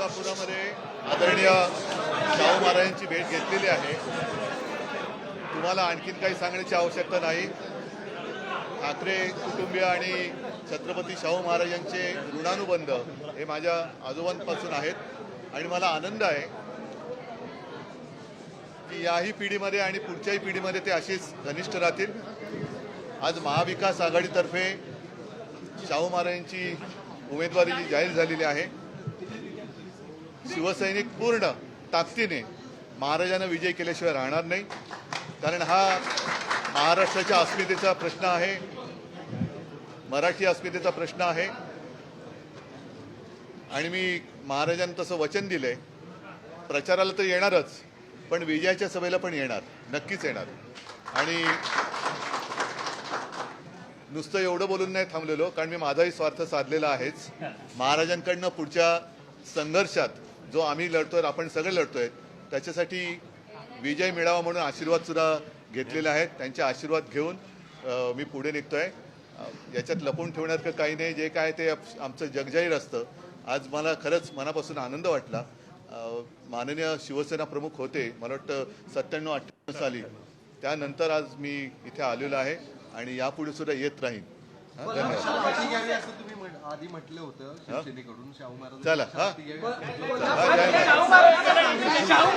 तुळजापुरामध्ये आदरणीय शाहू महाराजांची भेट घेतलेली आहे. तुम्हाला आणखीन काही सांगण्याची आवश्यकता नाही. ठाकरे कुटुंबीय आणि छत्रपती शाहू महाराजांचे ऋणानुबंध हे माझ्या आजोबांपासून आहेत आणि मला आनंद आहे की याही पिढीमध्ये आणि पुढच्याही पिढीमध्ये ते अशीच घनिष्ठ राहतील. आज महाविकास आघाडीतर्फे शाहू महाराजांची उमेदवारी जी जाहीर झालेली आहे. शिवसैनिक पूर्ण ताकदीने महाराजांना विजय केल्याशिवाय राहणार नाही, कारण हा महाराष्ट्राच्या अस्मितेचा प्रश्न आहे, मराठी अस्मितेचा प्रश्न आहे. आणि मी महाराजांना तसं वचन दिलंय, प्रचाराला तर येणारच, पण विजयाच्या सभेला पण येणार, नक्कीच येणार. आणि नुसतं एवढं बोलून नाही थांबलेलो, कारण मी माझाही स्वार्थ साधलेला आहेच. महाराजांकडनं पुढच्या संघर्षात जो आम्ही लढतोय, आपण सगळे लढतोय, त्याच्यासाठी विजय मिळावा म्हणून आशीर्वाद सुद्धा घेतलेले आहेत. त्यांचे आशीर्वाद घेऊन मी पुढे निघतोय. याच्यात लपवून ठेवण्यासारखं काही नाही. जे काय ते आमचं जगजाहीर असतं. आज मला खरंच मनापासून आनंद वाटला. माननीय शिवसेना प्रमुख होते, मला वाटतं 97-98 साली. त्यानंतर आज मी इथे आलेलो आहे आणि यापुढे सुद्धा येत राहीन. आधी म्हटलं होतं शिवसेनेकडून शाहू महाराज. चला शाहू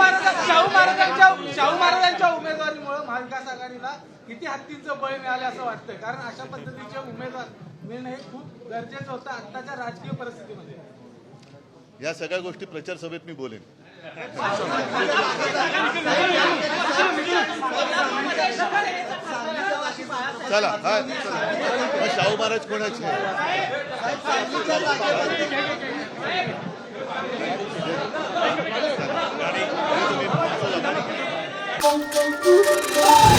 महाराजांच्या उमेदवारीमुळे महाविकास आघाडीला किती हत्तींचं बळ मिळालं असं वाटतं? कारण अशा पद्धतीचे उमेदवार मिळणं हे खूप गरजेचं होतं आत्ताच्या राजकीय परिस्थितीमध्ये. या सगळ्या गोष्टी प्रचार सभेत मी बोलेन. चला हा शाहू महाराज कोणाचे Thank you.